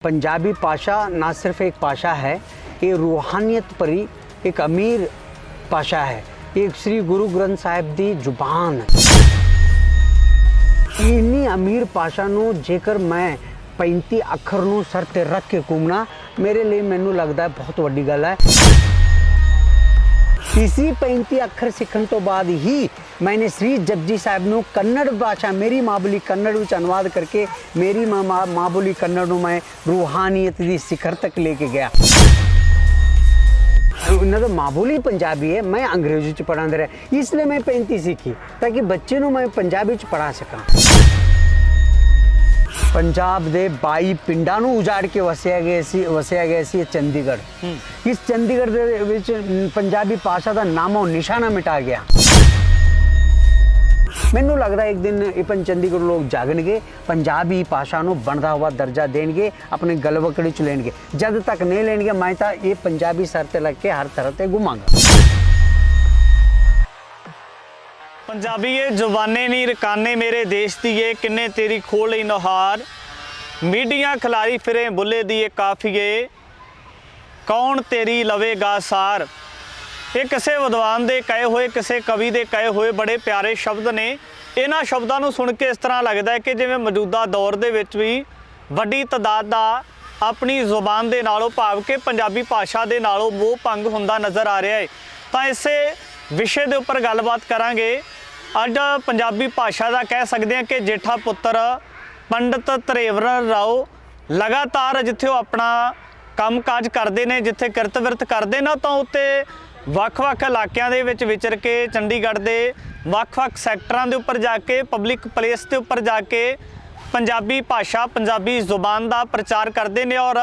पंजाबी भाषा ना सिर्फ एक भाषा है, ये रूहानियत भरी एक अमीर भाषा है। एक श्री गुरु ग्रंथ साहिब दी जुबान इन्नी अमीर भाषा नू जेकर मैं 35 अखर नू सर ते रख के घूमना मेरे लिए मैनू लगता है बहुत वड्डी गल है। इसी 35 अखर सीखने तो बाद ही मैंने श्री जपजी साहिब नू कन्नड़ भाषा मेरी माँ बोली कन्नड़ विच अनुवाद करके मेरी माँ बोली कन्नड़ नू मैं रूहानियत की शिखर तक लेके गया। उन्हें तो माँ बोली पंजाबी है, मैं अंग्रेजी च पढ़ांदा रहा, इसलिए मैं 35 सीखी ताकि बच्चे नू मैं पंजाबी च पढ़ा सका। पंजाब दे 22 पिंडां नू उजाड़ के वसिया गया सी चंडीगढ़। इस चंडीगढ़ दे विच पंजाबी भाषा का नामो निशाना मिटा गया। मैनू लगता है एक दिन इपन चंडीगढ़ लोग जागणगे, पंजाबी भाषा नू बनता हुआ दर्जा देंगे, अपने गलवकड़ी च लेंगे। जब तक नहीं लेंगे मैं तो ये पंजाबी सर ते लग के हर तरह से घुमांगा। पंजाबीए जुबाने नी रकाने मेरे देश दिए किन्ने तेरी खोल ही नहार, मीडिया खिलारी फिरे बुले दिए काफिए कौन तेरी लवेगा सार। ये किसी विद्वान के कहे हुए किसी कवि के कहे हुए बड़े प्यारे शब्द ने। इन्हां शब्दों को सुन के इस तरह लगता है कि जिवें मौजूदा दौर दे विच भी वड्डी तादाद दा अपनी जुबान के नालों भाव के पंजाबी भाषा के नालों मोह भंग होंदा नज़र आ रहा है। तो इसे विषय के उपर गलबात करांगे। अज पंजाबी भाषा का कह सकते हैं कि जेठा पुत्र पंडित धरेवर राव लगातार जिथे वो अपना काम काज करते हैं, जिथे किरत विरत करते हैं, तो उत्ते ਵੱਖ-ਵੱਖ इलाकों ਦੇ ਵਿੱਚ ਵਿਚਰ ਕੇ ਚੰਡੀਗੜ੍ਹ ਦੇ ਵੱਖ-ਵੱਖ ਸੈਕਟਰਾਂ ਦੇ ਉੱਪਰ ਜਾ ਕੇ ਪਬਲਿਕ ਪਲੇਸ ਦੇ ਉੱਪਰ ਜਾ ਕੇ ਪੰਜਾਬੀ ਭਾਸ਼ਾ ਪੰਜਾਬੀ ਜ਼ੁਬਾਨ ਦਾ ਪ੍ਰਚਾਰ ਕਰਦੇ ਨੇ। ਔਰ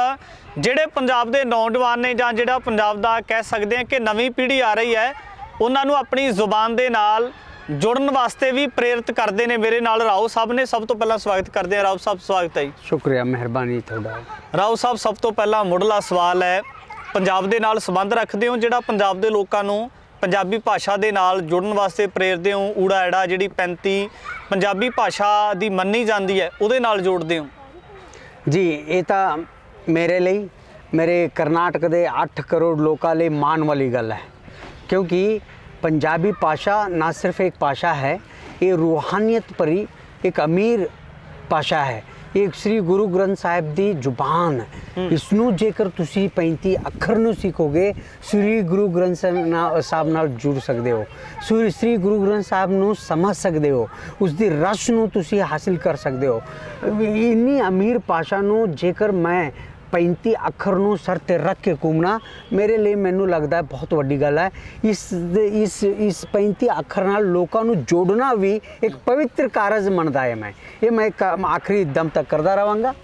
ਜਿਹੜੇ ਪੰਜਾਬ ਦੇ ਨੌਜਵਾਨ ਨੇ ਜਾਂ ਜਿਹੜਾ ਪੰਜਾਬ ਦਾ ਕਹਿ ਸਕਦੇ ਹਾਂ ਕਿ ਨਵੀਂ ਪੀੜ੍ਹੀ ਆ ਰਹੀ ਹੈ, ਉਹਨਾਂ ਨੂੰ ਆਪਣੀ ਜ਼ੁਬਾਨ ਦੇ ਨਾਲ जुड़न वास्ते भी प्रेरित करते हैं। मेरे नाल राव साहब ने, सब तो पहला स्वागत करते हैं। राव साहब स्वागत है जी। शुक्रिया, मेहरबानी थोड़ा। राव साहब सब तो पहला मुढ़ला सवाल है, पंजाब दे नाल संबंध रखते हो, जिहड़ा पंजाब दे लोकां नूं पंजाबी भाषा दे नाल जुड़न वास्ते प्रेरदे हो, ऊड़ा एड़ा जिहड़ी 35 पंजाबी भाषा दी मन्नी जाती है उहदे नाल जोड़दे हो जी। ये तो मेरे लिए मेरे कर्नाटक के 8 करोड़ लोगों लिए मान वाली गल है, क्योंकि पंजाबी भाषा ना सिर्फ एक भाषा है, ये रूहानियत भरी एक अमीर भाषा है। एक श्री गुरु ग्रंथ साहिब दी जुबान इसनू जेकर तुसी 35 अखर नू सीखोगे, श्री गुरु ग्रंथ साहब नाल जुड़ सकते हो, श्री गुरु ग्रंथ साहब नू समझ सकते हो, उसकी रस नू तुसी हासिल कर सकते हो। इन्नी अमीर भाषा नू जेकर मैं 35 अखर नू सर ते रख के घूमना मेरे लिए मैनू लगता है बहुत वड्डी गल है। इस 35 अखर नाल लोकां नू जोड़ना भी एक पवित्र कारज मनदा है। मैं आखिरी दम तक करता रहांगा।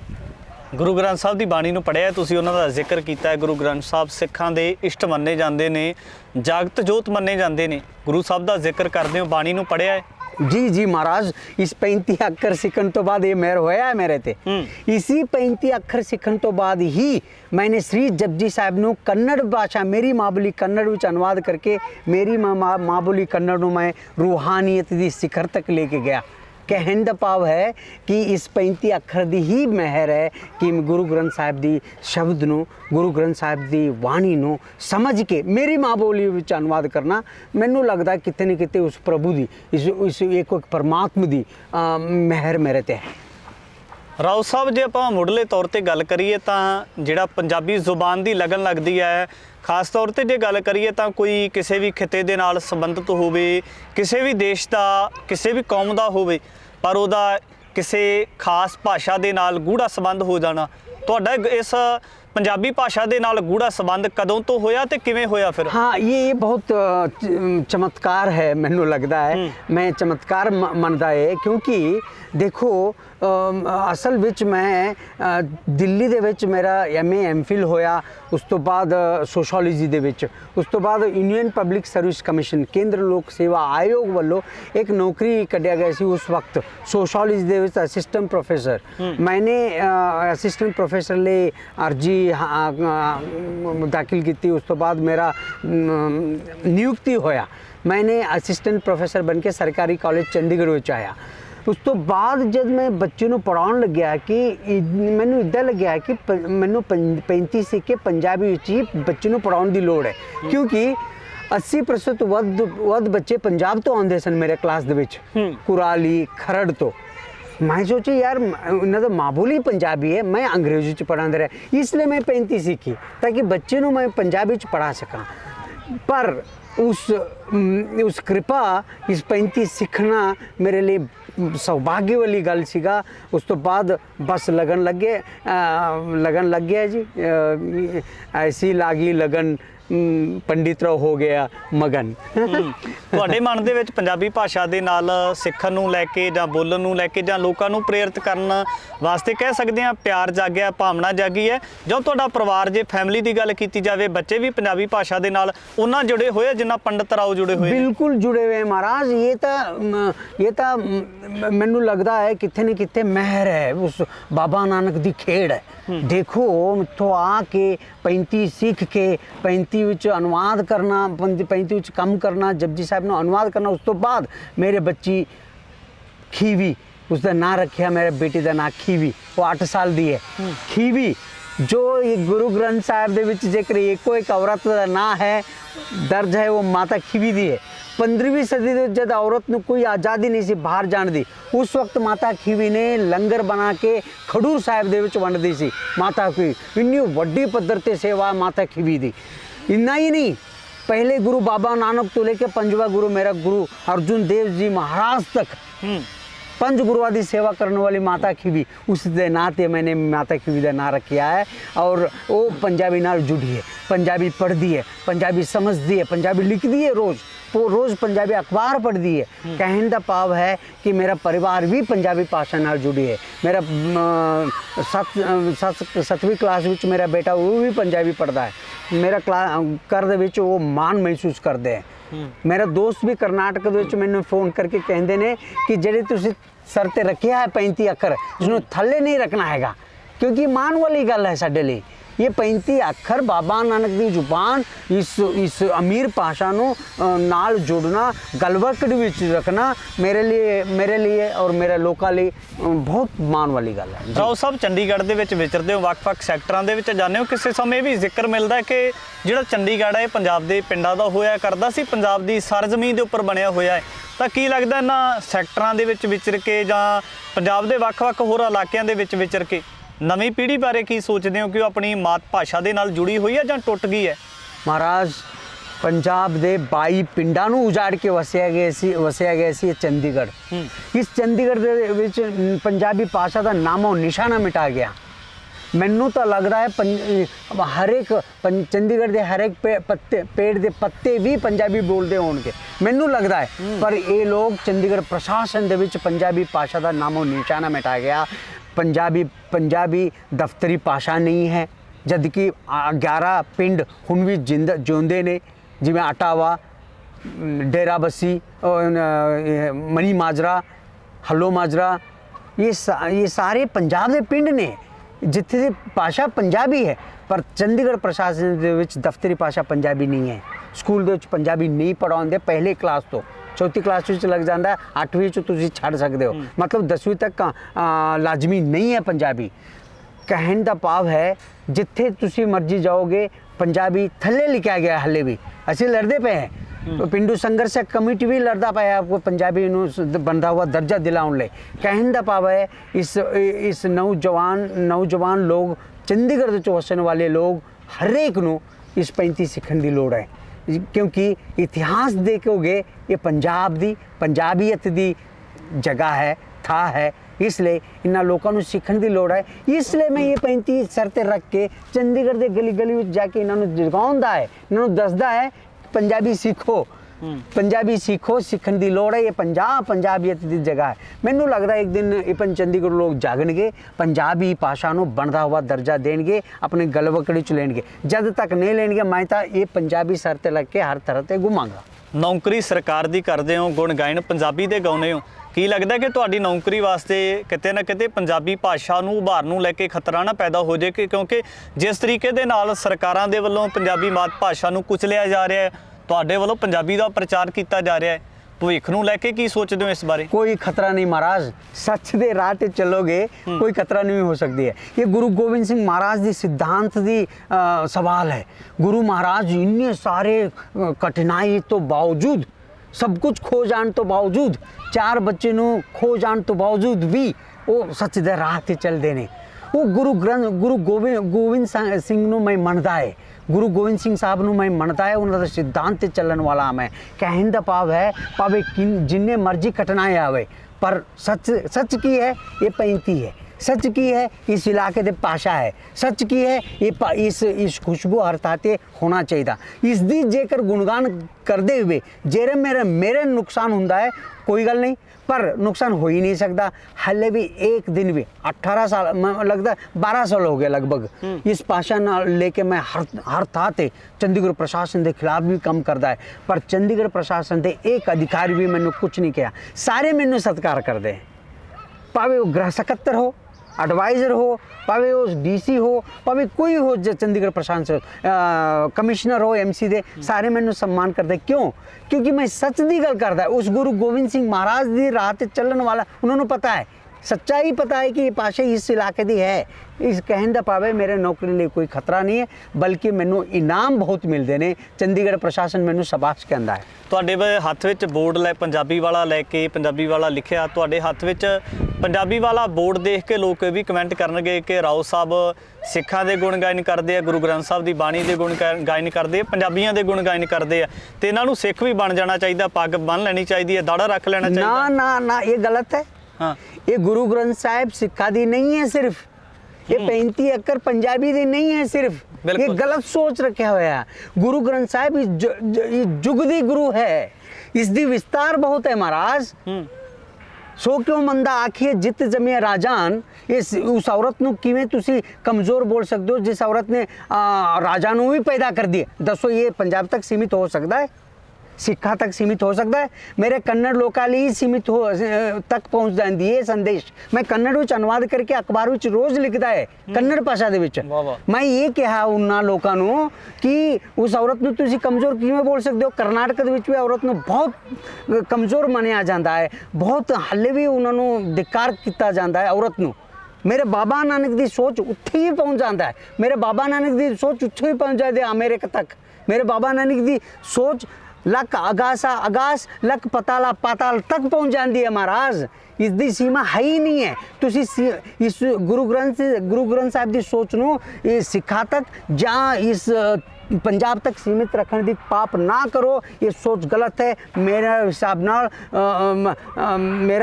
गुरु ग्रंथ साहब की बाणी नूं पढ़िया, तुसीं उन्हां दा जिक्र कीता है। गुरु ग्रंथ साहब सिखां दे इष्ट मन्ने जांदे ने, जागत जोत मन्ने जांदे ने। गुरु साहब दा जिक्र करदे हो, बाणी नूं पढ़िया है जी जी महाराज। इस 35 अखर सीखने तो बाद ये मेहर होया है मेरे ते। इसी 35 अखर सीखने तो बाद ही मैंने श्री जपजी साहिब नू कन्नड़ भाषा मेरी माँ बोली कन्नड़ विच अनुवाद करके मेरी माँ बोली कन्नड़ नू मैं रूहानियत की शिखर तक लेके गया। कहने का भाव है कि इस 35 अखर की ही मेहर है कि गुरु ग्रंथ साहिब की शब्द नू, गुरु ग्रंथ साहिब की वाणी नू समझ के मेरी माँ बोली विच अनुवाद करना मैनू लगता किते न किते उस प्रभु की इस एक परमात्मा की मेहर मेरे ते है। राव साहब जे आपां मुढ़ले तौर पर गल करिए तो जिहड़ा पंजाबी जुबान की लगन लगती है, खास तौर पर जे गल करिए तो कोई किसी भी खिते दे नाल संबंधित होवे, किसी भी देश का किसी भी कौम का होवे, पर उहदा किसी खास भाषा दे नाल गूढ़ा संबंध हो जाना, तुहाडा इस पंजाबी भाषा दे नाल गूढ़ा संबंध कदों तो होया ते किवें होया फिर? हाँ, ये बहुत चमत्कार है मैनू लगता है। मैं चमत्कार मनदा है क्योंकि देखो असल विच मैं दिल्ली दे विच मेरा MA MPhil होया, उस तो बाद सोशोलॉजी दे विच, उस तो बाद यूनियन पब्लिक सर्विस कमीशन केंद्र लोक सेवा आयोग वालों एक नौकरी कढ़िया गया सी उस वक्त सोशोलॉजी दे विच असिस्टेंट प्रोफेसर। मैंने असिस्टेंट प्रोफेसर ले अर्जी दाखिल की, उस तो बाद मेरा नियुक्ति होया, मैंने असिस्टेंट प्रोफेसर बन के सरकारी कॉलेज चंडीगढ़ विच आया। ਉਸ ਤੋਂ ਬਾਅਦ ਜਦ ਮੈਂ ਬੱਚੇ ਨੂੰ ਪੜਾਉਣ ਲੱਗਿਆ ਕਿ ਮੈਨੂੰ ਇੱਦਾਂ ਲੱਗਿਆ ਕਿ ਮੈਨੂੰ 35 ਸਿੱਖ ਕੇ ਪੰਜਾਬੀ ਵਿੱਚ ਹੀ ਬੱਚੇ ਨੂੰ ਪੜਾਉਣ ਦੀ ਲੋੜ ਹੈ, ਕਿਉਂਕਿ 80% ਤੋਂ ਵੱਧ ਬੱਚੇ ਪੰਜਾਬ ਤੋਂ ਆਉਂਦੇ ਸਨ ਮੇਰੇ ਕਲਾਸ ਦੇ ਵਿੱਚ, ਕੁਰਾਲੀ ਖਰੜ ਤੋਂ। मैं सोची यार इन्हों तो माँ बोली पंजाबी है, मैं अंग्रेजी च पढ़ाते रहा, इसलिए मैं 35 सीखी ताकि बच्चे को मैं पंजाबी च पढ़ा सका। पर उस कृपा इस 35 सीखना मेरे लिए सौभाग्य वाली गल सीगा। उस तो बाद बस लगन लग गया जी, ऐसी लागी लगन पंडित राव हो गया मगन। ਤੁਹਾਡੇ ਮਨ ਦੇ ਵਿੱਚ ਪੰਜਾਬੀ ਭਾਸ਼ਾ ਦੇ ਨਾਲ ਸਿੱਖਣ ਨੂੰ ਲੈ ਕੇ ਜਾਂ ਬੋਲਣ ਨੂੰ ਲੈ ਕੇ ਜਾਂ ਲੋਕਾਂ ਨੂੰ ਪ੍ਰੇਰਿਤ ਕਰਨ ਵਾਸਤੇ ਕਹਿ ਸਕਦੇ ਆ ਪਿਆਰ ਜਾਗਿਆ, ਭਾਵਨਾ ਜਾਗੀ ਹੈ? ਜੋ ਤੁਹਾਡਾ ਪਰਿਵਾਰ, ਜੇ ਫੈਮਿਲੀ ਦੀ ਗੱਲ ਕੀਤੀ ਜਾਵੇ, ਬੱਚੇ ਵੀ ਪੰਜਾਬੀ ਭਾਸ਼ਾ ਦੇ ਨਾਲ ਉਹਨਾਂ ਜੁੜੇ ਹੋਏ ਜਿੰਨਾ ਪੰਡਿਤ ਰਾव जुड़े हुए? बिल्कुल जुड़े हुए महाराज। ये तो मैनू लगता है कितने न कितने महर है उस बाबा नानक दी खेड़ है। देखो तो आके 35 सीख के 35 विच अनुवाद करना, 35 विच कम करना, जपजी साहब ने अनुवाद करना। उस तो बाद मेरे बच्ची खीवी, उसका नाम रखा मेरे बेटी का नाम खीवी, वो 8 साल दी है खीवी। जो ये गुरु ग्रंथ साहब दे विच जेकर एको एक औरत का नाम है दर्ज है, वो माता खीवी दी है। 15वीं सदी ਦੇ जब औरत ਨੂੰ कोई आज़ादी नहीं सी बाहर जाण दी, उस वक्त माता खीवी ने लंगर बना के खडूर साहब ਦੇ ਵਿੱਚ ਵੰਡਦੀ ਸੀ। माता की इन्नी ਵੱਡੀ पद्धर ते सेवा माता खीवी दी। इन्ना ही नहीं, पहले गुरु बाबा नानक तो लेके 5वां गुरु मेरा गुरु अर्जुन देव जी महाराज तक 5 गुरुआ की सेवा करने वाली माता खीवी, उस दे नाते मैंने माता खीवी का नाम रखा है। और वो पंजाबी नाल जुड़ी है, पंजाबी पढ़ती है, पंजाबी समझती है, पंजाबी लिखती है, रोज़ पंजाबी अखबार पढ़ती है। कहने का भाव है कि मेरा परिवार भी पंजाबी भाषा नाल जुड़ी है। मेरा 7वीं क्लास में मेरा बेटा वो भी पंजाबी पढ़ता है। मेरा घर दे विच वो मान महसूस करते हैं। मेरा दोस्त भी कर्नाटक दे विच मैनूं फोन करके कहते हैं कि ਜਿਹੜੇ ਤੁਸੀਂ सर ते रखिया है 35 अखर, इसनों थल्ले नहीं रखना हैगा, क्योंकि मान वाली गल है साडे लिए। ये 35 अखर बाबा नानक की जुबान इस अमीर भाषा नूं नाल जोड़ना, गलवकड़ विच रखना मेरे लिए और मेरे लोकां लिए बहुत मान वाली गल है। राव साहब चंडीगढ़ ਦੇ ਵਿੱਚ ਵਿਚਰਦੇ ਹੋ, ਵੱਖ-ਵੱਖ ਸੈਕਟਰਾਂ ਦੇ ਵਿੱਚ ਜਾਂਦੇ ਹੋ, ਕਿਸੇ ਸਮੇਂ ਵੀ ਜ਼ਿਕਰ ਮਿਲਦਾ ਹੈ ਕਿ ਜਿਹੜਾ ਚੰਡੀਗੜ੍ਹ ਹੈ ਪੰਜਾਬ ਦੇ ਪਿੰਡਾਂ ਦਾ ਹੋਇਆ ਕਰਦਾ ਸੀ, ਪੰਜਾਬ ਦੀ ਸਰਜ਼ਮੀਨ ਦੇ ਉੱਪਰ ਬਣਿਆ ਹੋਇਆ ਹੈ। ਤਾਂ ਕੀ ਲੱਗਦਾ ਇਹਨਾਂ ਸੈਕਟਰਾਂ ਦੇ ਵਿੱਚ ਵਿਚਰ ਕੇ ਜਾਂ ਪੰਜਾਬ ਦੇ ਵੱਖ-ਵੱਖ ਹੋਰ ਇਲਾਕਿਆਂ ਦੇ ਵਿੱਚ ਵਿਚਰ ਕੇ ਨਵੀਂ ਪੀੜ੍ਹੀ ਬਾਰੇ ਕੀ ਸੋਚਦੇ ਹੋ ਕਿ ਉਹ ਆਪਣੀ ਮਾਤ ਭਾਸ਼ਾ ਦੇ ਨਾਲ ਜੁੜੀ ਹੋਈ ਹੈ ਜਾਂ ਟੁੱਟ ਗਈ ਹੈ? महाराज पंजाब दे 22 पिंडां नूं उजाड़ के वसिया गया सी चंडीगढ़। इस चंडीगढ़ दे विच पंजाबी भाषा का नामो निशाना मिटा गया। मैनू तो लग रहा है हर एक चंडीगढ़ के हर एक पेड़ के पत्ते भी पंजाबी बोलते होंगे, मैनू लगता है। पर ये लोग चंडीगढ़ प्रशासन दे विच पंजाबी भाषा का नामो निशाना मिटा गया। पंजाबी दफ्तरी भाषा नहीं है, जबकि 11 पिंड हुण भी जिंदे ने, जिवें अटावा, डेरा बस्सी, मनी माजरा, हलो माजरा, ये सारे पंजाब के पिंड ने जिथे दी भाषा पंजाबी है। पर चंडीगढ़ प्रशासन दे विच दफ्तरी भाषा पंजाबी नहीं है। स्कूल दे विच पंजाबी नहीं पढ़ाउंदे, पहले क्लास तो 4वीं क्लास में लग जाता है, 8वीं तुम छड़ सकते हो, मतलब 10वीं तक लाजमी नहीं है पंजाबी। कहने का भाव है जिथे तुसी मर्जी जाओगे पंजाबी थले लिखा गया, हले भी असी लड़ते पे हैं। तो पिंडू संघर्ष कमेटी भी लड़ता पाया आपको पंजाबी बनता हुआ दर्जा दिलाने ले। कहने का भाव है इस नौजवान लोग चंडीगढ़ के वसने वाले लोग हर एक नू इस 35 सीखने की लोड़ है, क्योंकि इतिहास देखोगे ये पंजाब दी पंजाबीयत दी जगह है, था है, इसलिए इन्होंने लोगों को सीखने की लोड़ है। इसलिए मैं ये 35 शर्तें रख के चंडीगढ़ के गली में जाके इन्होंने जगाउंदा है, इन्होंने दसदा है पंजाबी सीखो, पंजाबी सीखो, सीखने की लोड़ है। ये पंजाबीयत की जगह है। मैनू लगता है एक दिन ये चंडीगढ़ लोग जागणगे, पंजाबी भाषा को बनता हुआ दर्जा देंगे, अपने गलवकड़ी च लेंगे। जब तक नहीं लेंगे मैं तो ये पंजाबी शर्तें लग के हर तरह से घुमांगा। नौकरी सरकार दी करदे हो, गुण गायन पंजाबी दे गाउने हो, ਕੀ ਲੱਗਦਾ ਕਿ ਤੁਹਾਡੀ ਨੌਕਰੀ ਵਾਸਤੇ ਕਿਤੇ ਨਾ ਕਿਤੇ ਪੰਜਾਬੀ ਭਾਸ਼ਾ ਨੂੰ ਉਭਾਰ ਨੂੰ ਲੈ ਕੇ ਖਤਰਾ ਨਾ ਪੈਦਾ ਹੋ ਜਾਏ? ਕਿਉਂਕਿ ਜਿਸ ਤਰੀਕੇ ਦੇ ਨਾਲ ਸਰਕਾਰਾਂ ਦੇ ਵੱਲੋਂ ਪੰਜਾਬੀ ਮਾਤ ਭਾਸ਼ਾ ਨੂੰ ਕੁਚਲਿਆ ਜਾ ਰਿਹਾ ਹੈ, ਤੁਹਾਡੇ ਵੱਲੋਂ ਪੰਜਾਬੀ ਦਾ ਪ੍ਰਚਾਰ ਕੀਤਾ ਜਾ ਰਿਹਾ ਹੈ, ਭਵਿੱਖ ਨੂੰ ਲੈ ਕੇ ਕੀ ਸੋਚਦੇ ਹੋ ਇਸ ਬਾਰੇ? कोई खतरा नहीं महाराज, सच दे राह ते चलोगे कोई खतरा नहीं हो सकती है। ये गुरु गोबिंद सिंह महाराज दी सिद्धांत दी सवाल है। गुरु महाराज इन्ने सारे कठिनाई तो बावजूद, सब कुछ खो जान तो बावजूद, 4 बच्चे नू खो जान तो बावजूद भी वो सच दे राह ते चलदे ने। वो गुरु गोबिंद सिंह नू मैं मनदा है, गुरु गोबिंद सिंह साहब ਨੂੰ ਮੈਂ ਮੰਨਦਾ ਹੈ, ਉਹਨਾਂ ਦਾ ਸਿਧਾਂਤ ਤੇ ਚੱਲਣ ਵਾਲਾ ਮੈਂ। ਕਹਿਣ ਦਾ ਭਾਵ ਹੈ ਭਾਵੇਂ ਜਿੰਨੇ ਮਰਜ਼ੀ ਘਟਨਾएं ਆਵੇ, ਪਰ सच की है ये 35 है, सच की है इस इलाके दे पाशा है, सच की है ये इस खुशबू हरताते होना चाहिए। इस दी जेकर गुणगान करते हुए जेरे मेरे नुकसान हुंदा है कोई गल नहीं, पर नुकसान हो ही नहीं सकता। हले भी एक दिन भी 18 साल लगता 12 साल हो गए लगभग इस पाशा नाल लेके मैं हर थां ते चंडीगढ़ प्रशासन के खिलाफ भी काम करता है, पर चंडीगढ़ प्रशासन के एक अधिकारी भी मैंने कुछ नहीं किया। सारे मैंने सत्कार करते हैं, भावे वो गृह सकत्तर हो, एडवाइज़र हो, भावे वो DC हो, भावे कोई हो चंडीगढ़ प्रशासन कमिश्नर हो, MC दे, सारे मैंने सम्मान करते। क्यों? क्योंकि मैं सच दी गल करता है। उस गुरु गोबिंद सिंह महाराज दी राह ते चलन वाला उन्होंने पता है, सच्चाई पता है कि ये पाशा इस इलाके दी है। इस कहन दा पावे मेरे नौकरी लिए कोई खतरा नहीं है, बल्कि मैनू इनाम बहुत मिलते हैं। चंडीगढ़ प्रशासन मैनू शाबाश कहता है। ਤੁਹਾਡੇ ਹੱਥ ਵਿੱਚ ਬੋਰਡ ਲੈ ਪੰਜਾਬੀ ਵਾਲਾ ਲੈ ਕੇ ਪੰਜਾਬੀ ਵਾਲਾ ਲਿਖਿਆ, ਤੁਹਾਡੇ ਹੱਥ ਵਿੱਚ ਪੰਜਾਬੀ ਵਾਲਾ ਬੋਰਡ ਦੇਖ ਕੇ ਲੋਕ ਵੀ ਕਮੈਂਟ ਕਰਨਗੇ ਕਿ ਰਾਓ ਸਾਹਿਬ ਸਿੱਖਾਂ ਦੇ ਗੁਣ ਗਾਇਨ ਕਰਦੇ ਆ, ਗੁਰੂ ਗ੍ਰੰਥ ਸਾਹਿਬ ਦੀ ਬਾਣੀ ਦੇ ਗੁਣ ਗਾਇਨ ਕਰਦੇ ਆ, ਪੰਜਾਬੀਆਂ ਦੇ ਗੁਣ ਗਾਇਨ ਕਰਦੇ ਆ, ਤੇ ਇਹਨਾਂ ਨੂੰ ਸਿੱਖ ਵੀ ਬਣ ਜਾਣਾ ਚਾਹੀਦਾ, ਪੱਗ ਬੰਨ੍ਹ ਲੈਣੀ ਚਾਹੀਦੀ ਹੈ, ਦਾੜਾ ਰੱਖ ਲੈਣਾ ਚਾਹੀਦਾ। ना ना ना, ये गलत है। हाँ, ये गुरु ग्रंथ साहिब सिक्खा दी नहीं है सिर्फ, ये 35 एकड़ पंजाबी दी नहीं है सिर्फ, ये गलत सोच रखा हुआ है। गुरु ग्रंथ साहिब जुगदी गुरु है, इसकी विस्तार बहुत है महाराज। सो क्यों मंदा आखिए जित जमे राजान, इस उस औरत नू किवें तुसी कमज़ोर बोल सकते हो जिस औरत ने राजा नू भी पैदा कर दिए। दसो ये पंजाब तक सीमित हो सकता है, सिखा तक सीमित हो सकता है? मेरे कन्नड़ लोकाली ही सीमित हो तक पहुँच जाती है संदेश। मैं कन्नड़ विच अनुवाद करके अखबार विच रोज़ लिखता है कन्नड़ भाषा दे विच। मैं ये कहा उन्ना लोकां नू कि उस औरत नू तुसी कमज़ोर किवें बोल सकते हो? कर्नाटक दे विच भी औरत नू बहुत कमज़ोर मनिया जाता है, बहुत हले भी उन्हां नू धिक्कार किया जाता है औरत नू। मेरे बाबा नानक की सोच उत्थे ही पहुँच जाता है, मेरे बाबा नानक की सोच उत्थे ही पहुँच जाती है अमेरिका तक। मेरे बाबा नानक की सोच लक आगास लक पाताल तक पहुँच जाती है महाराज। इसकी सीमा है ही नहीं है। तुसी इस गुरु ग्रंथ साहिब की सोच नू सिखा तक जहाँ इस पंजाब तक सीमित रखने की पाप ना करो, ये सोच गलत है मेरा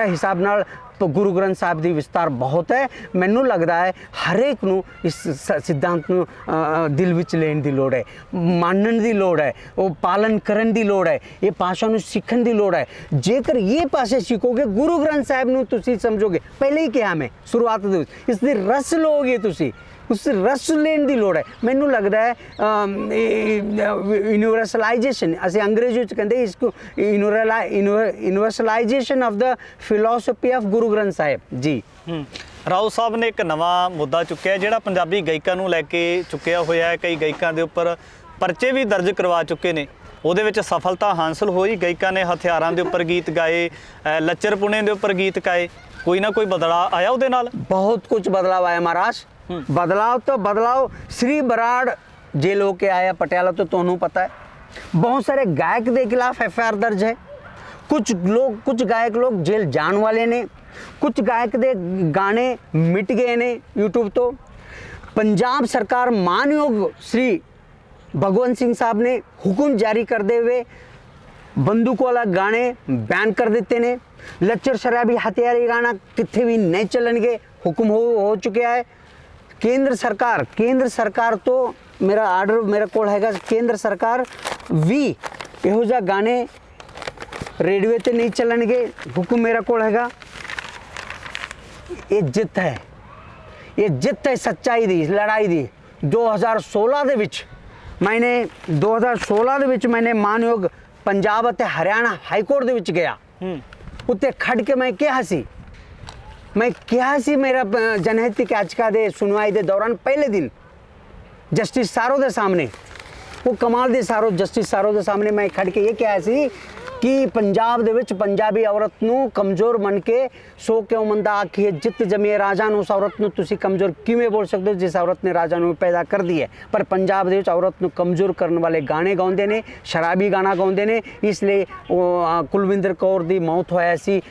हिसाब नाल। तो गुरु ग्रंथ साहिब की विस्तार बहुत है। मैनू लगता है हरेक नू इस सिद्धांत नू दिल विच लेने की लोड़ है, मानने की लोड़ है, वो पालन करने की लोड़ है, ये भाषा नू सीखने की लोड़ है। जेकर ये भाषा सीखोगे गुरु ग्रंथ साहिब नू तुसी समझोगे, पहले ही कहा मैं शुरुआत दे विच, इसदी रस लोगे तुसी, उस रस लेने की लोड़ है। मैनू लगता है यूनिवर्सलाइजेशन, असीं अंग्रेजी च कहते इसको universalization of the philosophy of Guru Granth Sahib जी। ਰਾਓ ਸਾਹਿਬ ਨੇ ਇੱਕ ਨਵਾਂ ਮੁੱਦਾ ਚੁੱਕਿਆ ਜਿਹੜਾ ਪੰਜਾਬੀ ਗਾਇਕਾਂ ਨੂੰ ਲੈ ਕੇ ਚੁੱਕਿਆ ਹੋਇਆ ਹੈ। ਕਈ ਗਾਇਕਾਂ ਦੇ ਉੱਪਰ ਪਰਚੇ ਵੀ ਦਰਜ ਕਰਵਾ ਚੁੱਕੇ ਨੇ, ਉਹਦੇ ਵਿੱਚ ਸਫਲਤਾ ਹਾਸਲ ਹੋਈ। ਗਾਇਕਾਂ ਨੇ ਹਥਿਆਰਾਂ ਦੇ ਉੱਪਰ ਗੀਤ ਗਾਏ, ਲੱਚਰਪੁਣੇ ਦੇ ਉੱਪਰ ਗੀਤ ਗਾਏ। ਕੋਈ ਨਾ ਕੋਈ ਬਦਲਾਅ ਆਇਆ ਉਹਦੇ ਨਾਲ? बहुत कुछ बदलाव आया महाराज। बदलाव श्री बराड़ जेल होके आया पटियाला, तो तुहानू पता है। बहुत सारे गायक के खिलाफ FIR दर्ज है। कुछ गायक लोग जेल जान वाले ने, कुछ गायक दे गाने मिट गए ने यूट्यूब तो। पंजाब सरकार मानयोग श्री भगवंत सिंह साहब ने हुक्म जारी करते हुए बंदूक वाला गाने बैन कर देते ने। लच्चर शराबी हथियारी गाना कितने भी नहीं चलनगे, हुक्म हो चुका है। केंद्र सरकार तो मेरा आर्डर मेरे को हैगा, केंद्र सरकार भी इहो जिहा गाने रेडियो ते नहीं चलनगे, हुक्म मेरा को हैगा। ये जित है सच्चाई दी, लड़ाई दी। 2016 दे विच मैंने मानयोग पंजाब ਅਤੇ हरियाणा हाई कोर्ट ਦੇ ਵਿੱਚ ਗਿਆ। ਉੱਤੇ ਖੜ ਕੇ मैं क्या सी मेरा जनहित याचिका दे सुनवाई दे दौरान पहले दिन जस्टिस सारो दे सामने, वो कमाल दे सारो जस्टिस सारो दे सामने मैं खड़ के ये क्या सी ਕਿ ਪੰਜਾਬ ਦੇ ਵਿੱਚ ਪੰਜਾਬੀ ਔਰਤ ਨੂੰ ਕਮਜ਼ੋਰ ਮੰਨ ਕੇ ਸੋ ਕਿਉਂ ਮੰਦਾ ਆਖੀਏ ਜਿੱਤ ਜਮੀਏ ਰਾਜਾ ਨੂੰ, ਉਸ ਔਰਤ ਨੂੰ ਤੁਸੀਂ ਕਮਜ਼ੋਰ ਕਿਵੇਂ ਬੋਲ ਸਕਦੇ ਹੋ ਜਿਸ ਔਰਤ ਨੇ ਰਾਜਾ ਨੂੰ ਪੈਦਾ ਕਰ ਦੀ ਹੈ। ਪਰ ਪੰਜਾਬ ਦੇ ਵਿੱਚ ਔਰਤ ਨੂੰ ਕਮਜ਼ੋਰ ਕਰਨ ਵਾਲੇ ਗਾਣੇ ਗਾਉਂਦੇ ਨੇ, ਸ਼ਰਾਬੀ ਗਾਣਾ ਗਾਉਂਦੇ ਨੇ। ਇਸ ਲਈ ਕੁਲਵਿੰਦਰ ਕੌਰ ਦੀ ਮੌਤ ਹੋਇਆ ਸੀ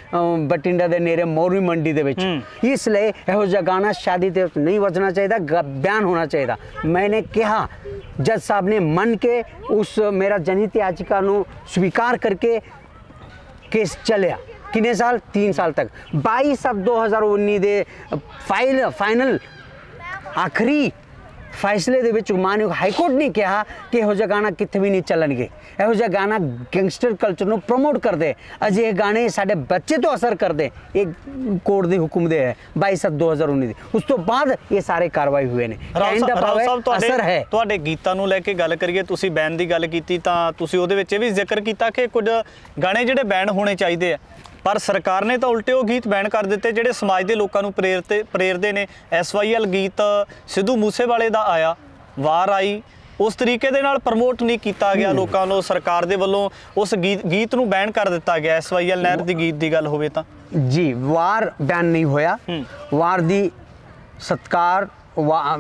ਬਠਿੰਡਾ ਦੇ ਨੇੜੇ ਮੋਰੀ ਮੰਡੀ ਦੇ ਵਿੱਚ। ਇਸ ਲਈ ਇਹੋ ਜਿਹਾ ਗਾਣਾ ਸ਼ਾਦੀ ਤੇ ਨਹੀਂ ਵੱਜਣਾ ਚਾਹੀਦਾ, ਬਿਆਨ ਹੋਣਾ ਚਾਹੀਦਾ। मैंने कहा जज साहब ने मन के उस मेरा जनहित याचिका ਨੂੰ स्वीकार करके केस चलिया कितने साल 3 साल तक 22/2019 ਦੇ ਫਾਈਨਲ ਆਖਰੀ ਫੈਸਲੇ ਦੇ ਵਿੱਚ ਮਾਨਯੋਗ ਹਾਈ ਕੋਰਟ ਨੇ ਕਿਹਾ ਕਿ ਇਹੋ ਜਿਹਾ ਗਾਣਾ ਕਿਤੇ ਵੀ ਨਹੀਂ ਚੱਲਣਗੇ, ਇਹੋ ਜਿਹਾ ਗਾਣਾ ਗੈਂਗਸਟਰ ਕਲਚਰ ਨੂੰ ਪ੍ਰਮੋਟ ਕਰਦੇ, ਅਜਿਹੇ ਗਾਣੇ ਸਾਡੇ ਬੱਚੇ ਤੋਂ ਅਸਰ ਕਰਦੇ। ਇਹ ਕੋਰਟ ਦੇ ਹੁਕਮ ਦੇ ਹੈ 22/2019 ਦੇ। ਉਸ ਤੋਂ ਬਾਅਦ ਇਹ ਸਾਰੇ ਕਾਰਵਾਈ ਹੋਏ ਨੇ। ਰਾਓ ਸਾਹਿਬ ਅਸਰ ਹੈ। ਤੁਹਾਡੇ ਗੀਤਾਂ ਨੂੰ ਲੈ ਕੇ ਗੱਲ ਕਰੀਏ, ਤੁਸੀਂ ਬੈਨ ਦੀ ਗੱਲ ਕੀਤੀ ਤਾਂ ਤੁਸੀਂ ਉਹਦੇ ਵਿੱਚ ਇਹ ਵੀ ਜ਼ਿਕਰ ਕੀਤਾ ਕਿ ਕੁਝ ਗਾਣੇ ਜਿਹੜੇ ਬੈਨ ਹੋਣੇ ਚਾਹੀਦੇ ਆ, ਪਰ ਸਰਕਾਰ ਨੇ ਤਾਂ ਉਲਟੇ ਉਹ ਗੀਤ ਬੈਨ ਕਰ ਦਿੱਤੇ ਜਿਹੜੇ ਸਮਾਜ ਦੇ ਲੋਕਾਂ ਨੂੰ ਪ੍ਰੇਰਦੇ ਨੇ। SYL ਗੀਤ ਸਿੱਧੂ ਮੂਸੇਵਾਲੇ ਦਾ ਆਇਆ, ਵਾਰ ਆਈ, ਉਸ ਤਰੀਕੇ ਦੇ ਨਾਲ ਪ੍ਰਮੋਟ ਨਹੀਂ ਕੀਤਾ ਗਿਆ ਲੋਕਾਂ ਨੂੰ, ਸਰਕਾਰ ਦੇ ਵੱਲੋਂ ਉਸ ਗੀਤ ਨੂੰ ਬੈਨ ਕਰ ਦਿੱਤਾ ਗਿਆ। SYL ਨਹਿਰ ਦੀ ਗੀਤ ਦੀ ਗੱਲ ਹੋਵੇ ਤਾਂ ਜੀ ਵਾਰ ਬੈਨ ਨਹੀਂ ਹੋਇਆ, ਵਾਰ ਦੀ ਸਤਕਾਰ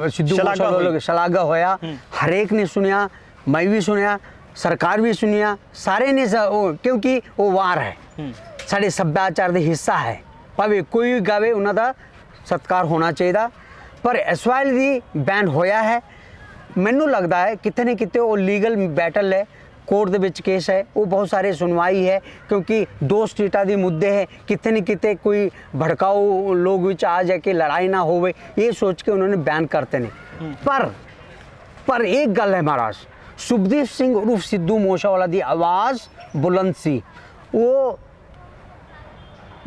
ਸਿੱਧੂ ਮੂਸੇਵਾਲੇ ਸ਼ਲਾਘਾ ਹੋਇਆ, ਹਰੇਕ ਨੇ ਸੁਣਿਆ, ਮੈਂ ਵੀ ਸੁਣਿਆ, ਸਰਕਾਰ ਵੀ ਸੁਣਿਆ, ਸਾਰੇ ਨੇ, ਕਿਉਂਕਿ ਉਹ ਵਾਰ ਹੈ, ਸਾਡੇ ਸੱਭਿਆਚਾਰ ਦਾ ਹਿੱਸਾ ਹੈ। ਭਾਵੇਂ ਕੋਈ ਵੀ ਗਾਵੇ ਉਹਨਾਂ ਦਾ ਸਤਿਕਾਰ ਹੋਣਾ ਚਾਹੀਦਾ। ਪਰ SYL ਦੀ ਬੈਨ ਹੋਇਆ ਹੈ। ਮੈਨੂੰ ਲੱਗਦਾ ਹੈ ਕਿਤੇ ਨਾ ਕਿਤੇ ਉਹ ਲੀਗਲ ਬੈਟਲ ਹੈ, ਕੋਰਟ ਦੇ ਵਿੱਚ ਕੇਸ ਹੈ, ਉਹ ਬਹੁਤ ਸਾਰੇ ਸੁਣਵਾਈ ਹੈ, ਕਿਉਂਕਿ 2 ਸਟੇਟਾਂ ਦੇ ਮੁੱਦੇ ਹੈ। ਕਿਤੇ ਨਾ ਕਿਤੇ ਕੋਈ ਭੜਕਾਊ ਲੋਕ ਵਿੱਚ ਆ ਜਾ ਕੇ ਲੜਾਈ ਨਾ ਹੋਵੇ, ਇਹ ਸੋਚ ਕੇ ਉਹਨਾਂ ਨੇ ਬੈਨ ਕਰਤੇ ਨੇ। ਪਰ ਇੱਕ ਗੱਲ ਹੈ ਮਹਾਰਾਜ, ਸੁਖਦੀਪ ਸਿੰਘ ਉਰਫ ਸਿੱਧੂ ਮੂਸੇਵਾਲਾ ਦੀ ਆਵਾਜ਼ ਬੁਲੰਦ ਸੀ। ਉਹ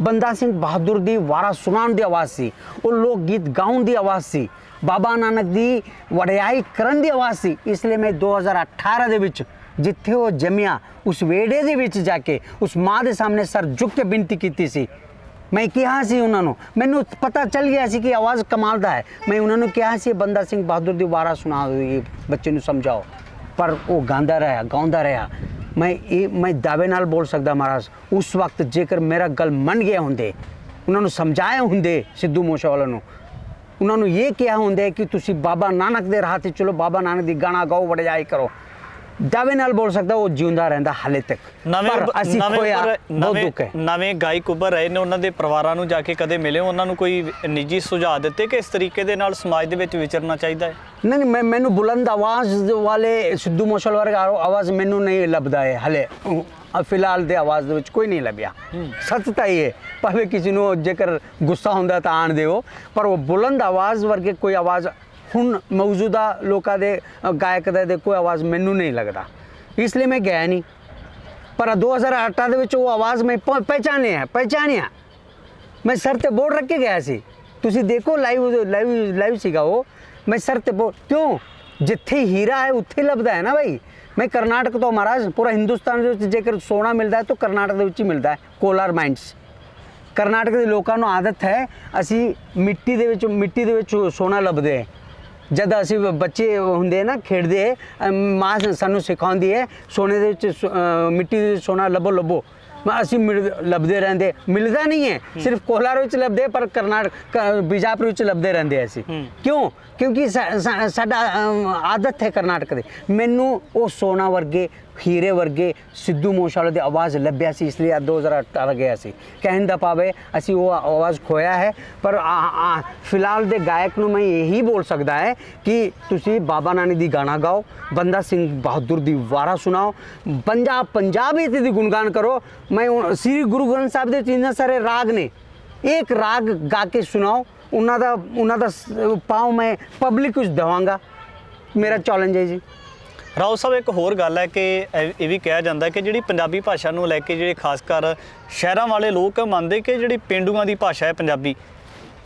ਬੰਦਾ ਸਿੰਘ ਬਹਾਦਰ ਦੀ ਵਾਰਾ ਸੁਣਾਉਣ ਦੀ ਆਵਾਜ਼ ਸੀ, ਉਹ ਲੋਕ ਗੀਤ ਗਾਉਣ ਦੀ ਆਵਾਜ਼ ਸੀ, ਬਾਬਾ ਨਾਨਕ ਦੀ ਵਡਿਆਈ ਕਰਨ ਦੀ ਆਵਾਜ਼ ਸੀ। ਇਸ ਲਈ ਮੈਂ 2018 ਦੇ ਵਿੱਚ ਜਿੱਥੇ ਉਹ ਜੰਮਿਆ ਉਸ ਵੇੜੇ ਦੇ ਵਿੱਚ ਜਾ ਕੇ ਉਸ ਮਾਂ ਦੇ ਸਾਹਮਣੇ ਸਰ ਝੁੱਕ ਕੇ ਬੇਨਤੀ ਕੀਤੀ ਸੀ। ਮੈਂ ਕਿਹਾ ਸੀ ਉਹਨਾਂ ਨੂੰ, ਮੈਨੂੰ ਪਤਾ ਚੱਲ ਗਿਆ ਸੀ ਕਿ ਆਵਾਜ਼ ਕਮਾਲ ਦਾ ਹੈ। ਮੈਂ ਉਹਨਾਂ ਨੂੰ ਕਿਹਾ ਸੀ ਬੰਦਾ ਸਿੰਘ ਬਹਾਦਰ ਦੀ ਵਾਰਾ ਸੁਣਾ ਦਿਓ, ਬੱਚੇ ਨੂੰ ਸਮਝਾਓ। ਪਰ ਉਹ ਗਾਉਂਦਾ ਰਿਹਾ। ਮੈਂ ਦਾਅਵੇ ਨਾਲ ਬੋਲ ਸਕਦਾ ਮਹਾਰਾਜ, ਉਸ ਵਕਤ ਜੇਕਰ ਮੇਰਾ ਗੱਲ ਮੰਨ ਗਿਆ ਹੁੰਦੇ, ਉਹਨਾਂ ਨੂੰ ਸਮਝਾਇਆ ਹੁੰਦੇ ਸਿੱਧੂ ਮੂਸੇਵਾਲਾ ਨੂੰ, ਉਹਨਾਂ ਨੂੰ ਇਹ ਕਿਹਾ ਹੁੰਦਾ ਕਿ ਤੁਸੀਂ ਬਾਬਾ ਨਾਨਕ ਦੇ ਰਾਹ 'ਤੇ ਚਲੋ, ਬਾਬਾ ਨਾਨਕ ਦੀ ਗਾਣਾ ਗਾਓ, ਵਡਿਆਈ ਕਰੋ, ਦਾਅਵੇ ਨਾਲ ਬੋਲ ਸਕਦਾ ਉਹ ਜਿਉਂਦਾ ਰਹਿੰਦਾ ਹਾਲੇ ਤੱਕ। ਨਵੇਂ ਗਾਇਕ ਉੱਭਰ ਰਹੇ ਨੇ, ਉਹਨਾਂ ਦੇ ਪਰਿਵਾਰਾਂ ਨੂੰ ਜਾ ਕੇ ਕਦੇ ਮਿਲੇ, ਉਹਨਾਂ ਨੂੰ ਕੋਈ ਨਿੱਜੀ ਸੁਝਾਅ ਦਿੱਤੇ ਕਿ ਇਸ ਤਰੀਕੇ ਦੇ ਨਾਲ ਸਮਾਜ ਦੇ ਵਿੱਚ ਵਿਚਰਨਾ ਚਾਹੀਦਾ ਹੈ? ਨਹੀਂ, ਮੈਨੂੰ ਬੁਲੰਦ ਆਵਾਜ਼ ਵਾਲੇ ਸਿੱਧੂ ਮੂਸੇਵਾਲਾ ਵਰਗਾ ਆਵਾਜ਼ ਮੈਨੂੰ ਨਹੀਂ ਲੱਭਦਾ ਹੈ ਹਲੇ ਫਿਲਹਾਲ ਦੇ ਆਵਾਜ਼ ਦੇ ਵਿੱਚ ਕੋਈ ਨਹੀਂ ਲੱਭਿਆ। ਸੱਚ ਤਾਂ ਇਹ ਹੈ, ਭਾਵੇਂ ਕਿਸੇ ਨੂੰ ਜੇਕਰ ਗੁੱਸਾ ਹੁੰਦਾ ਤਾਂ ਆਣ ਦਿਓ, ਪਰ ਉਹ ਬੁਲੰਦ ਆਵਾਜ਼ ਵਰਗੇ ਕੋਈ ਆਵਾਜ਼ ਹੁਣ ਮੌਜੂਦਾ ਲੋਕਾਂ ਦੇ ਗਾਇਕ ਦੇ ਕੋਈ ਆਵਾਜ਼ ਮੈਨੂੰ ਨਹੀਂ ਲੱਗਦਾ। ਇਸ ਲਈ ਮੈਂ ਗਿਆ ਨਹੀਂ। ਪਰ 2008 ਦੇ ਵਿੱਚ ਉਹ ਆਵਾਜ਼ ਮੈਂ ਪਹਿਚਾਣਿਆ। ਮੈਂ ਸਰ ਤੇ ਬੋਰਡ ਰੱਖ ਕੇ ਗਿਆ ਸੀ, ਤੁਸੀਂ ਦੇਖੋ ਲਾਈਵ ਸੀਗਾ ਉਹ। ਮੈਂ ਸਰ ਤੇ ਬੋਰਡ, ਕਿਉਂ? ਜਿੱਥੇ ਹੀਰਾ ਹੈ ਉੱਥੇ ਲੱਭਦਾ ਹੈ ਨਾ ਭਾਈ। ਮੈਂ ਕਰਨਾਟਕ ਤੋਂ ਮਹਾਰਾਜ, ਪੂਰਾ ਹਿੰਦੁਸਤਾਨ ਦੇ ਵਿੱਚ ਜੇਕਰ ਸੋਨਾ ਮਿਲਦਾ ਹੈ ਤਾਂ ਕਰਨਾਟਕ ਦੇ ਵਿੱਚ ਹੀ ਮਿਲਦਾ ਹੈ, ਕੋਲਾਰ ਮਾਈਨਸ। ਕਰਨਾਟਕ ਦੇ ਲੋਕਾਂ ਨੂੰ ਆਦਤ ਹੈ, ਅਸੀਂ ਮਿੱਟੀ ਦੇ ਵਿੱਚ ਸੋਨਾ ਲੱਭਦੇ ਹੈ। ਜਦ ਅਸੀਂ ਬੱਚੇ ਹੁੰਦੇ ਨਾ, ਖੇਡਦੇ, ਮਾਂ ਸਾਨੂੰ ਸਿਖਾਉਂਦੀ ਹੈ ਸੋਨੇ ਦੇ ਵਿੱਚ ਮਿੱਟੀ ਦੇ ਸੋਨਾ ਲੱਭੋ। ਅਸੀਂ ਲੱਭਦੇ ਰਹਿੰਦੇ, ਮਿਲਦਾ ਨਹੀਂ ਹੈ। ਸਿਰਫ ਕੋਲਾਰ ਵਿੱਚ ਲੱਭਦੇ, ਪਰ ਕਰਨਾਟਕ ਬੀਜਾਪੁਰ ਵਿੱਚ ਲੱਭਦੇ ਰਹਿੰਦੇ ਅਸੀਂ। ਕਿਉਂ? ਕਿਉਂਕਿ ਸਾਡਾ ਆਦਤ ਹੈ ਕਰਨਾਟਕ ਦੇ। ਮੈਨੂੰ ਉਹ ਸੋਨਾ ਵਰਗੇ, ਹੀਰੇ ਵਰਗੇ ਸਿੱਧੂ ਮੂਸੇਵਾਲਾ ਦੀ ਆਵਾਜ਼ ਲੱਭਿਆ ਸੀ, ਇਸ ਲਈ 2018 ਗਿਆ ਸੀ। ਕਹਿਣ ਦਾ ਭਾਵ ਹੈ ਅਸੀਂ ਉਹ ਆਵਾਜ਼ ਖੋਇਆ ਹੈ। ਪਰ ਫਿਲਹਾਲ ਦੇ ਗਾਇਕ ਨੂੰ ਮੈਂ ਇਹੀ ਬੋਲ ਸਕਦਾ ਹੈ ਕਿ ਤੁਸੀਂ ਬਾਬਾ ਨਾਨਕ ਦੀ ਗਾਣਾ ਗਾਓ, ਬੰਦਾ ਸਿੰਘ ਬਹਾਦਰ ਦੀ ਵਾਰਾ ਸੁਣਾਓ, ਪੰਜਾਬੀ ਦੀ ਗੁਣਗਾਨ ਕਰੋ। ਮੈਂ ਸ੍ਰੀ ਗੁਰੂ ਗ੍ਰੰਥ ਸਾਹਿਬ ਦੇ ਇੰਨੇ ਸਾਰੇ ਰਾਗ ਨੇ, ਇੱਕ ਰਾਗ ਗਾ ਕੇ ਸੁਣਾਓ। ਉਹਨਾਂ ਦਾ ਪਾਉ ਮੈਂ ਪਬਲਿਕ ਵਿੱਚ ਦੇਵਾਂਗਾ, ਮੇਰਾ ਚੈਲੰਜ ਹੈ ਜੀ। ਰਾਓ ਸਾਹਿਬ, ਇੱਕ ਹੋਰ ਗੱਲ ਹੈ ਕਿ ਇਹ ਵੀ ਕਿਹਾ ਜਾਂਦਾ ਕਿ ਜਿਹੜੀ ਪੰਜਾਬੀ ਭਾਸ਼ਾ ਨੂੰ ਲੈ ਕੇ ਜਿਹੜੇ ਖਾਸ ਕਰ ਸ਼ਹਿਰਾਂ ਵਾਲੇ ਲੋਕ ਮੰਨਦੇ ਕਿ ਜਿਹੜੀ ਪੇਂਡੂਆਂ ਦੀ ਭਾਸ਼ਾ ਹੈ ਪੰਜਾਬੀ,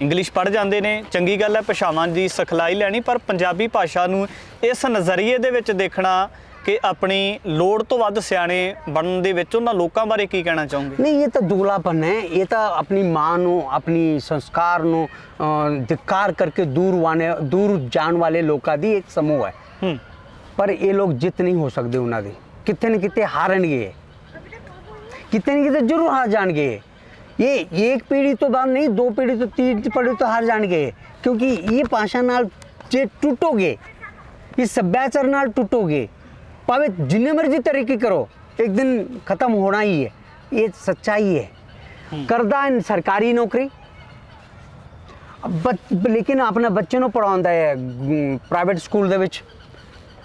ਇੰਗਲਿਸ਼ ਪੜ੍ਹ ਜਾਂਦੇ ਨੇ, ਚੰਗੀ ਗੱਲ ਹੈ ਭਾਸ਼ਾਵਾਂ ਦੀ ਸਿਖਲਾਈ ਲੈਣੀ, ਪਰ ਪੰਜਾਬੀ ਭਾਸ਼ਾ ਨੂੰ ਇਸ ਨਜ਼ਰੀਏ ਦੇ ਵਿੱਚ ਦੇਖਣਾ ਕਿ ਆਪਣੀ ਲੋੜ ਤੋਂ ਵੱਧ ਸਿਆਣੇ ਬਣਨ ਦੇ ਵਿੱਚ ਉਹਨਾਂ ਲੋਕਾਂ ਬਾਰੇ ਕੀ ਕਹਿਣਾ ਚਾਹੋਗੇ? ਨਹੀਂ, ਇਹ ਤਾਂ ਦੁਗਲਾਪਨ ਹੈ। ਇਹ ਤਾਂ ਆਪਣੀ ਮਾਂ ਨੂੰ, ਆਪਣੀ ਸੰਸਕਾਰ ਨੂੰ धिक्कार ਕਰਕੇ ਦੂਰ ਜਾਣ ਵਾਲੇ ਲੋਕਾਂ ਦੀ ਇੱਕ ਸਮੂਹ ਹੈ। ਪਰ ਇਹ ਲੋਕ ਜਿੱਤ ਨਹੀਂ ਹੋ ਸਕਦੇ, ਉਹਨਾਂ ਦੇ ਕਿਤੇ ਨਾ ਕਿਤੇ ਹਾਰਨਗੇ। कितने कितने जरूर हार जाएंगे। ये एक पीढ़ी तो बाद नहीं, 2 पीढ़ी तो 3 पीढ़ी तो हार जाएंगे, क्योंकि ये भाषा नाल जे टूटोगे, इस सभ्याचार नाल टूटोगे, भावे जिन्ने मर्जी तरीके करो, एक दिन खत्म होना ही है। ये सच्चाई है। करदा है सरकारी नौकरी, लेकिन अपने बच्चे ਨੂੰ ਪੜਾਉਂਦਾ ਹੈ ਪ੍ਰਾਈਵੇਟ ਸਕੂਲ ਦੇ ਵਿੱਚ,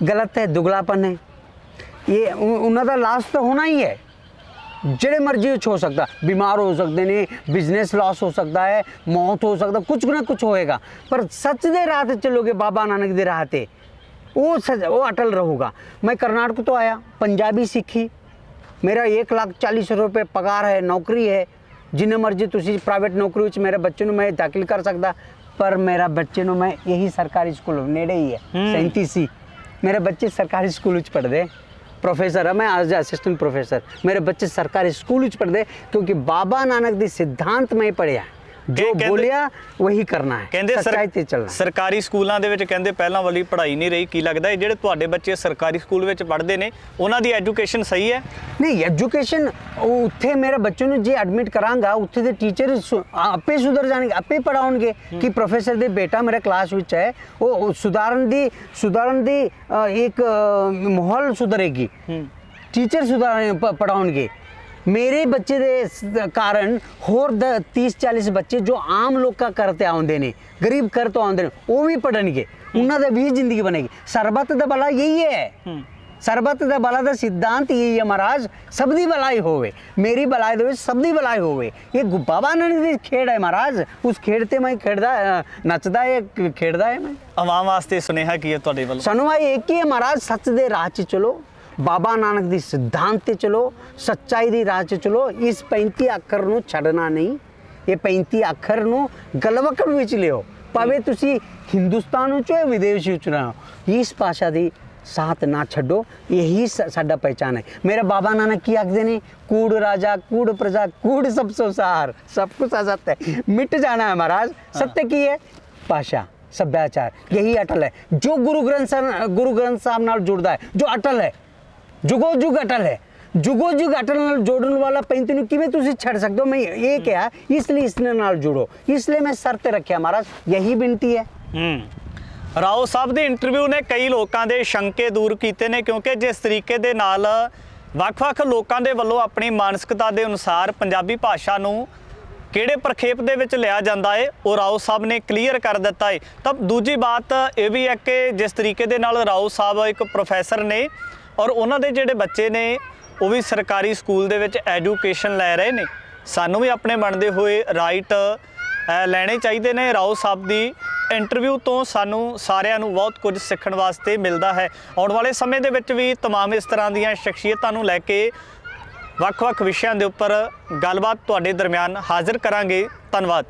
ਗਲਤ ਹੈ, ਦੁਗਲਾਪਨ ਹੈ। ਇਹ ਉਹਨਾਂ ਦਾ ਲਾਸ ਤਾਂ ਹੋਣਾ ਹੀ ਹੈ। ਜਿਹੜੇ ਮਰਜ਼ੀ ਹੋ ਸਕਦਾ, ਬਿਮਾਰ ਹੋ ਸਕਦੇ ਨੇ, ਬਿਜ਼ਨਸ ਲਾਸ ਹੋ ਸਕਦਾ ਹੈ, ਮੌਤ ਹੋ ਸਕਦਾ, ਕੁਝ ਨਾ ਕੁਝ ਹੋਏਗਾ, ਪਰ ਸੱਚ ਦੇ ਰਾਹ ਤੇ ਚੱਲੋਗੇ, ਬਾਬਾ ਨਾਨਕ ਦੇ ਰਾਹ ਤੇ, वो अटल रहूगा। मैं कर्नाटक तो आया, पंजाबी सीखी, मेरा 1,40,000 रुपये पगार है, नौकरी है, जिन्हें मर्जी तुसी प्राइवेट नौकरी विच मेरे बच्चे ਨੂੰ मैं दाखिल कर सकता, पर मेरा बच्चे ਨੂੰ मैं यही सरकारी स्कूल नेड़े ही है 37 मेरे बच्चे सरकारी स्कूल विच पढ़ते, प्रोफेसर है मैं एज असिस्टेंट प्रोफेसर, मेरे बच्चे सरकारी स्कूल विच पढ़ते, क्योंकि बाबा नानक दी सिद्धांत मैं पढ़िया, जो बोलिया वही करना है, ਕਹਿੰਦੇ सच्चाई ते चलना। ਸਰਕਾਰੀ ਸਕੂਲਾਂ ਦੇ ਵਿੱਚ ਕਹਿੰਦੇ ਪਹਿਲਾਂ ਵਾਲੀ ਪੜ੍ਹਾਈ ਨਹੀਂ ਰਹੀ। ਕੀ ਲੱਗਦਾ ਇਹ ਜਿਹੜੇ ਤੁਹਾਡੇ ਬੱਚੇ ਸਰਕਾਰੀ ਸਕੂਲ ਵਿੱਚ ਪੜ੍ਹਦੇ ਨੇ ਉਹਨਾਂ ਦੀ ਐਜੂਕੇਸ਼ਨ ਸਹੀ ਹੈ? नहीं एजुकेशन उत्थे मेरे बच्चों ने जे एडमिट करांगा, उत्थे दे टीचर आपे सुधर जाएंगे, आपे पढ़ाउणगे कि प्रोफेसर दे बेटा मेरे क्लास विच है, वो सुधारन दी एक माहौल सुधरेगी, टीचर पढ़ाउणगे। मेरे बच्चे दे कारण होर 30-40 बच्चे जो आम लोग का करते आउंदे ने, गरीब कर तो आउंदे ने, वो भी पढ़नगे, उन्हां दी भी जिंदगी बनेगी। सरबत दा भला यही है, सरबत दा भला दा सिद्धांत यही है महाराज, सब दी भलाई होवे, मेरी भलाई दे सब दी भलाई होवे। ये बाबा नानक दी खेड़ है महाराज, उस खेड़ ते मैं खेड़दा नचदा है, खेड़दा है मैं। ਆਵਾਮ ਵਾਸਤੇ ਸੁਨੇਹਾ ਕੀ ਹੈ ਤੁਹਾਡੇ ਵੱਲੋਂ? ਸਾਨੂੰ एक ही है महाराज, सच दे राह च चलो, बाबा नानक दी सिद्धांत ते चलो, सच्चाई दी राह च चलो। इस 35 अखर ਨੂੰ ਛੱਡਣਾ ਨਹੀਂ, ਇਹ 35 अखर ਨੂੰ ਗਲਵਕੜ ਵਿੱਚ ਲਿਓ, ਭਾਵੇਂ ਤੁਸੀਂ ਹਿੰਦੁਸਤਾਨ ਵਿੱਚ ਹੋ, ਵਿਦੇਸ਼ ਵਿੱਚ ਰਹੋ, ਇਸ ਭਾਸ਼ਾ ਦੀ ਸਾਥ ਨਾ ਛੱਡੋ। यही ਸਾਡਾ ਪਹਿਚਾਨ ਹੈ। मेरे बाबा नानक की आखदे ने, कूड़ राजा कूड़ प्रजा कूड़ सब संसार, सब कुछ असत्य है, मिट जाना है महाराज। सत्य की है भाषा, सभ्याचार, यही अटल है। जो गुरु ग्रंथ साहब नाल जुड़दा है, जो अटल है, जुगो जुग अटल है, जुगो जुग अटल नाल जोड़न वाला 35 ਨੂੰ ਕਿਵੇਂ ਤੁਸੀਂ ਛੱਡ ਸਕਦੇ ਹੋ? मैं ये ਕਿਹਾ, इसलिए इसने नाल जुड़ो, इसलिए मैं शर्त रखिया महाराज, यही बिनती है। ਰਾਓ ਸਾਹਿਬ ਦੇ ਇੰਟਰਵਿਊ ਨੇ ਕਈ ਲੋਕਾਂ ਦੇ ਸ਼ੰਕੇ ਦੂਰ ਕੀਤੇ ਨੇ, ਕਿਉਂਕਿ ਜਿਸ ਤਰੀਕੇ ਦੇ ਨਾਲ ਵੱਖ-ਵੱਖ ਲੋਕਾਂ ਦੇ ਵੱਲੋਂ ਆਪਣੀ ਮਾਨਸਿਕਤਾ ਦੇ ਅਨੁਸਾਰ ਪੰਜਾਬੀ ਭਾਸ਼ਾ ਨੂੰ ਕਿਹੜੇ ਪ੍ਰਖੇਪ ਦੇ ਵਿੱਚ ਲਿਆ ਜਾਂਦਾ ਹੈ, ਉਹ ਰਾਓ ਸਾਹਿਬ ਨੇ ਕਲੀਅਰ ਕਰ ਦਿੱਤਾ ਹੈ। ਤਾਂ ਦੂਜੀ ਬਾਤ ਇਹ ਵੀ ਹੈ ਕਿ ਜਿਸ ਤਰੀਕੇ ਦੇ ਨਾਲ ਰਾਓ ਸਾਹਿਬ ਇੱਕ ਪ੍ਰੋਫੈਸਰ ਨੇ ਔਰ ਉਹਨਾਂ ਦੇ ਜਿਹੜੇ ਬੱਚੇ ਨੇ ਉਹ ਵੀ ਸਰਕਾਰੀ ਸਕੂਲ ਦੇ ਵਿੱਚ ਐਜੂਕੇਸ਼ਨ ਲੈ ਰਹੇ ਨੇ, ਸਾਨੂੰ ਵੀ ਆਪਣੇ ਬਣਦੇ ਹੋਏ ਰਾਈਟ ਲੈਣੇ ਚਾਹੀਦੇ ਨੇ। ਰਾਓ ਸਾਹਿਬ ਦੀ ਇੰਟਰਵਿਊ ਤੋਂ ਸਾਨੂੰ ਸਾਰਿਆਂ ਨੂੰ ਬਹੁਤ ਕੁਝ ਸਿੱਖਣ ਵਾਸਤੇ ਮਿਲਦਾ ਹੈ। ਆਉਣ ਵਾਲੇ ਸਮੇਂ ਦੇ ਵਿੱਚ ਵੀ तमाम ਇਸ ਤਰ੍ਹਾਂ ਦੀਆਂ ਸ਼ਖਸੀਅਤਾਂ ਨੂੰ ਲੈ ਕੇ ਵੱਖ-ਵੱਖ ਵਿਸ਼ਿਆਂ ਦੇ ਉੱਪਰ ਗੱਲਬਾਤ ਤੁਹਾਡੇ ਦਰਮਿਆਨ ਹਾਜ਼ਰ ਕਰਾਂਗੇ। ਧੰਨਵਾਦ।